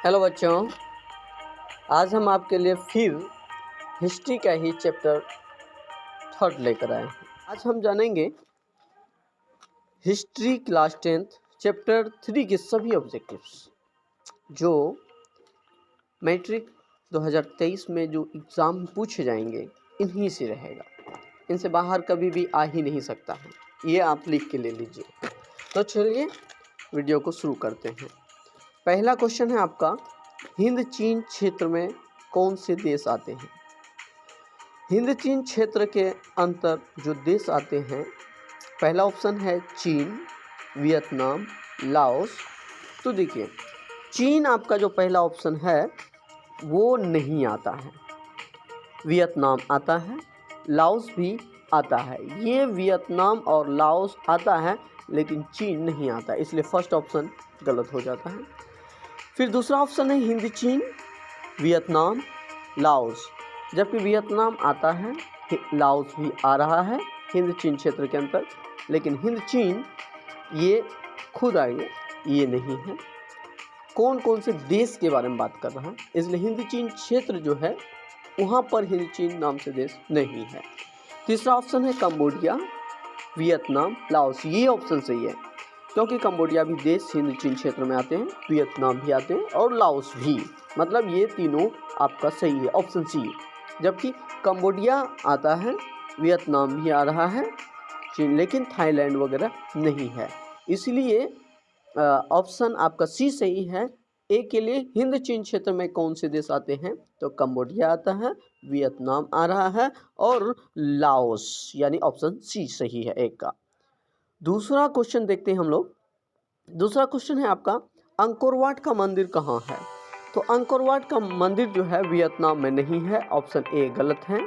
Hello बच्चों, आज हम आपके लिए फिर हिस्ट्री का ही चैप्टर 3 लेकर आए हैं। आज हम जानेंगे हिस्ट्री क्लास 10 चैप्टर 3 के सभी ऑब्जेक्टिव्स जो मैट्रिक 2023 में जो एग्ज़ाम पूछे जाएंगे इन्हीं से रहेगा। इनसे बाहर कभी भी आ ही नहीं सकता है, ये आप लिख के ले लीजिए। तो चलिए वीडियो को शुरू करते हैं। पहला क्वेश्चन है आपका, हिंद चीन क्षेत्र में कौन से देश आते हैं? हिंद चीन क्षेत्र के अंतर जो देश आते हैं, पहला ऑप्शन है चीन, वियतनाम, लाओस। तो देखिए, चीन आपका जो पहला ऑप्शन है वो नहीं आता है, वियतनाम आता है, लाओस भी आता है। ये वियतनाम और लाओस आता है लेकिन चीन नहीं आता, इसलिए फर्स्ट ऑप्शन गलत हो जाता है। फिर दूसरा ऑप्शन है हिंद चीन, वियतनाम, लाओस। जबकि वियतनाम आता है, लाओस भी आ रहा है हिंद चीन क्षेत्र के अंतर, लेकिन हिंद चीन ये खुद आएंगे, ये नहीं है। कौन कौन से देश के बारे में बात कर रहा है, इसलिए हिंद चीन क्षेत्र जो है वहाँ पर हिंद चीन नाम से देश नहीं है। तीसरा ऑप्शन है कंबोडिया, वियतनाम, लाओस। ये ऑप्शन सही है क्योंकि कंबोडिया भी देश हिंद चीन क्षेत्र में आते हैं, वियतनाम भी आते हैं और लाओस भी, मतलब ये तीनों आपका सही है, ऑप्शन सी। जबकि कंबोडिया आता है, वियतनाम भी आ रहा है, चीन, लेकिन थाईलैंड वगैरह नहीं है, इसलिए ऑप्शन आपका सी सही है। ए के लिए हिंद चीन क्षेत्र में कौन से देश आते हैं, तो कंबोडिया आता है, वियतनाम आ रहा है और लाओस, यानी ऑप्शन सी सही है एक का। दूसरा क्वेश्चन देखते हैं हम लोग। दूसरा क्वेश्चन है आपका, अंकोर वाट का मंदिर कहाँ है? तो अंकोर वाट का मंदिर जो है वियतनाम में नहीं है, ऑप्शन ए गलत है।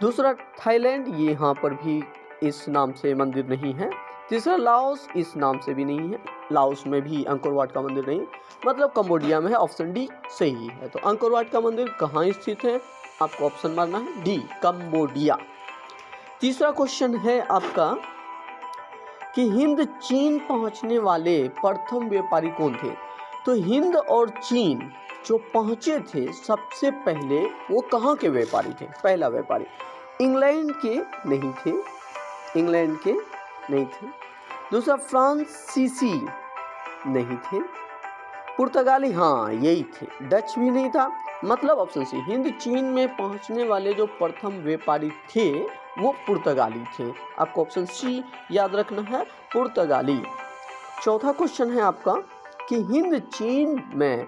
दूसरा थाईलैंड, ये यहाँ पर भी इस नाम से मंदिर नहीं है। तीसरा लाओस, इस नाम से भी नहीं है, लाओस में भी अंकोर वाट का मंदिर नहीं, मतलब कंबोडिया में है, ऑप्शन डी सही है। तो अंकोर वाट का मंदिर कहाँ स्थित है, आपको ऑप्शन मारना है डी, कंबोडिया। तीसरा क्वेश्चन है आपका कि हिंद चीन पहुंचने वाले प्रथम व्यापारी कौन थे? तो हिंद और चीन जो पहुंचे थे सबसे पहले, वो कहाँ के व्यापारी थे? पहला व्यापारी इंग्लैंड के नहीं थे, इंग्लैंड के नहीं थे। दूसरा फ्रांसीसी नहीं थे, पुर्तगाली हाँ यही थे, डच भी नहीं था, मतलब ऑप्शन सी। हिंद चीन में पहुंचने वाले जो प्रथम व्यापारी थे वो पुर्तगाली थे, आपको ऑप्शन सी याद रखना है, पुर्तगाली। चौथा क्वेश्चन है आपका कि हिंद चीन में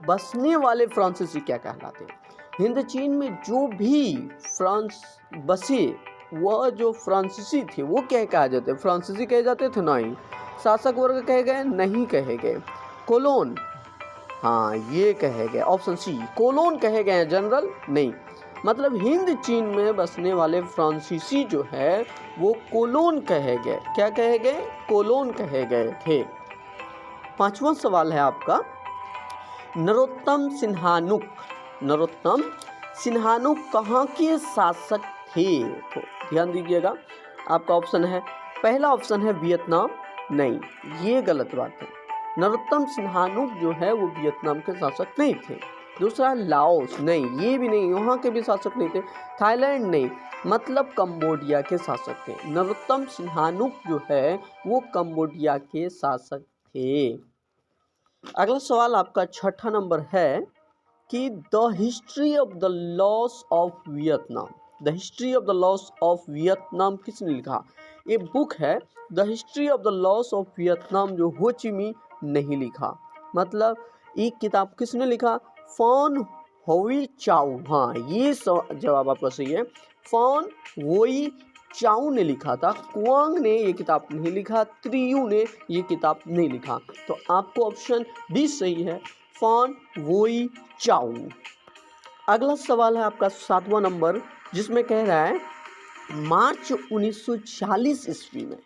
बसने वाले फ्रांसीसी क्या कहलाते हैं? हिंद चीन में जो भी फ्रांस बसे, वह जो फ्रांसीसी थे वो क्या कहा जाते? फ्रांसीसी कहे जाते थे? नहीं। शासक वर्ग कहे गए? नहीं कहे गए। कोलोन, हाँ ये कहे गए, ऑप्शन सी कोलोन कहे गए हैं, जनरल नहीं। मतलब हिंद चीन में बसने वाले फ्रांसीसी जो है वो कोलोन कहे गए। क्या कहे गए? कोलोन कहे गए थे। पांचवा सवाल है आपका, नरोत्तम सिंहानुक, नरोत्तम सिंहानुक कहाँ के शासक थे? तो ध्यान दीजिएगा, आपका ऑप्शन है, पहला ऑप्शन है वियतनाम, नहीं ये गलत बात है। नरोत्तम सिंहानुक जो है वो वियतनाम के शासक नहीं थे। दूसरा लाओस, नहीं ये भी नहीं, वहाँ के भी शासक नहीं थे। थाईलैंड नहीं, मतलब कंबोडिया के शासक थे। नरोत्तम सिंहानुक जो है वो कंबोडिया के शासक थे। अगला सवाल आपका छठा नंबर है कि the history of the loss of Vietnam, the history of the loss of Vietnam किसने लिखा? ये बुक है the history of the loss of Vietnam, जो हो ची मिन्ह नहीं लिखा, मतलब ये किताब किसने लिखा? फॉन होई चाउ, हाँ ये जवाब आपका सही है, फॉन वोई चाउ ने लिखा था। क्वांग ने ये किताब नहीं लिखा, त्रियू ने ये किताब नहीं लिखा, तो आपको ऑप्शन डी सही है, फॉन वोई चाउ। अगला सवाल है आपका सातवां नंबर, जिसमें कह रहा है मार्च 1940 ईस्वी में,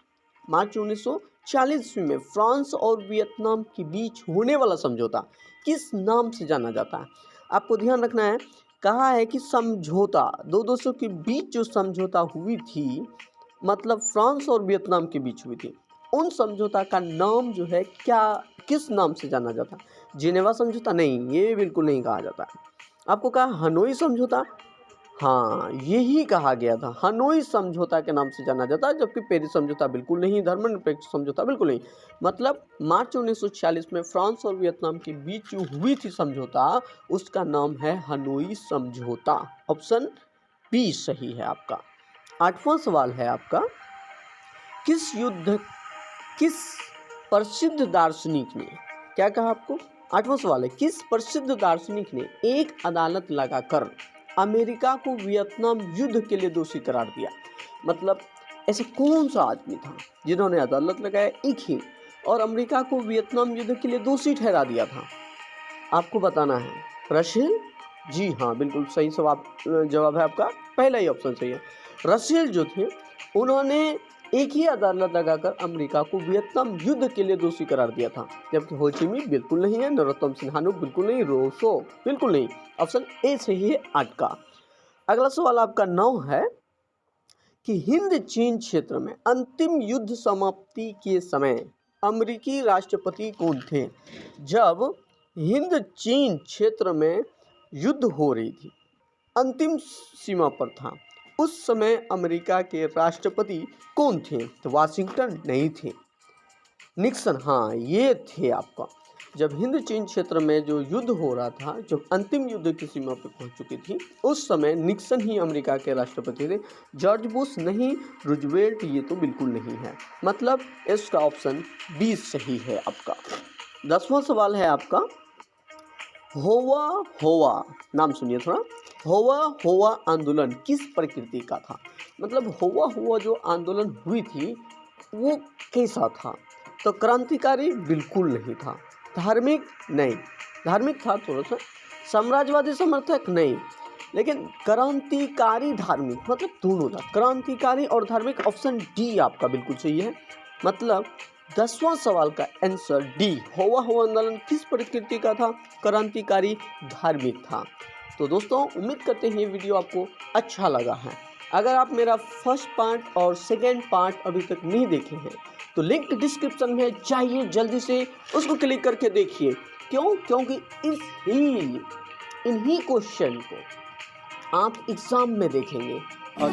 मार्च 1940 ईस्वी में फ्रांस और वियतनाम के बीच होने वाला समझौता किस नाम से जाना जाता है? आपको ध्यान रखना है, कहा है कि समझौता, दो देशों के बीच जो समझौता हुई थी, मतलब फ्रांस और वियतनाम के बीच हुई थी, उन समझौता का नाम जो है क्या, किस नाम से जाना जाता है? जिनेवा समझौता नहीं, ये बिल्कुल नहीं कहा जाता है। आपको कहा हनोई समझौता, हाँ यही कहा गया था, हनोई समझौता के नाम से जाना जाता है, जबकि पेरिस समझौता बिल्कुल नहीं, धर्मनिरपेक्ष समझौता बिल्कुल नहीं। मतलब मार्च 1946 में फ्रांस और वियतनाम के बीच जो हुई थी समझौता, उसका नाम है हनोई समझौता। ऑप्शन बी सही है आपका। 8वां सवाल है आपका, किस प्रसिद्ध दार्शनिक ने, क्या कहा आपको, 8वां सवाल है, किस प्रसिद्ध दार्शनिक ने एक अदालत लगाकर अमेरिका को वियतनाम युद्ध के लिए दोषी करार दिया। मतलब ऐसा कौन सा आदमी था जिन्होंने अदालत लगाया एक ही और अमेरिका को वियतनाम युद्ध के लिए दोषी ठहरा दिया था? आपको बताना है। रसेल, जी हाँ बिल्कुल सही जवाब है आपका, पहला ही ऑप्शन सही है। रसेल जो थे उन्होंने एक ही अदालत लगाकर अमेरिका को वियतनाम युद्ध के लिए दोषी करार दिया था, जबकि हो ची मिन्ह बिल्कुल नहीं है, नरोत्तम सिन्हानुक बिल्कुल नहीं, रोसो बिल्कुल नहीं। ऑप्शन ए सही है 8 का। अगला सवाल आपका 9 है कि हिंद चीन क्षेत्र में अंतिम युद्ध समाप्ति के समय अमेरिकी राष्ट्रपति कौन थे? जब हिंद चीन क्षेत्र में युद्ध हो रही थी, अंतिम सीमा पर था, उस समय अमेरिका के राष्ट्रपति कौन थे? तो वाशिंगटन नहीं थे, निक्सन, हाँ ये थे आपका। जब हिंद चीन क्षेत्र में जो युद्ध हो रहा था, जब अंतिम युद्ध की सीमा पर पहुंच चुकी थी, उस समय निक्सन ही अमेरिका के राष्ट्रपति थे, जॉर्ज बुश नहीं, रूजवेल्ट ये तो बिल्कुल नहीं है। मतलब इसका ऑप्शन बी सही है आपका। 10वां सवाल है आपका, होवा होवा, नाम सुनिए थोड़ा, होवा होवा आंदोलन किस प्रकृति का था? मतलब होवा होवा जो आंदोलन हुई थी वो कैसा था? तो क्रांतिकारी बिल्कुल नहीं था, धार्मिक नहीं, धार्मिक था थोड़ा सा, साम्राज्यवादी समर्थक नहीं, लेकिन क्रांतिकारी धार्मिक, मतलब दोनों था, क्रांतिकारी और धार्मिक। ऑप्शन डी आपका बिल्कुल सही है। मतलब 10वां सवाल का आंसर डी, होवा होवा आंदोलन किस प्रकृति का था? क्रांतिकारी धार्मिक था। तो दोस्तों उम्मीद करते हैं ये वीडियो आपको अच्छा लगा है। अगर आप मेरा फर्स्ट पार्ट और सेकेंड पार्ट अभी तक नहीं देखे हैं तो लिंक डिस्क्रिप्शन में चाहिए, जल्दी से उसको क्लिक करके देखिए। क्यों? क्योंकि इन्हीं क्वेश्चन को आप एग्जाम में देखेंगे और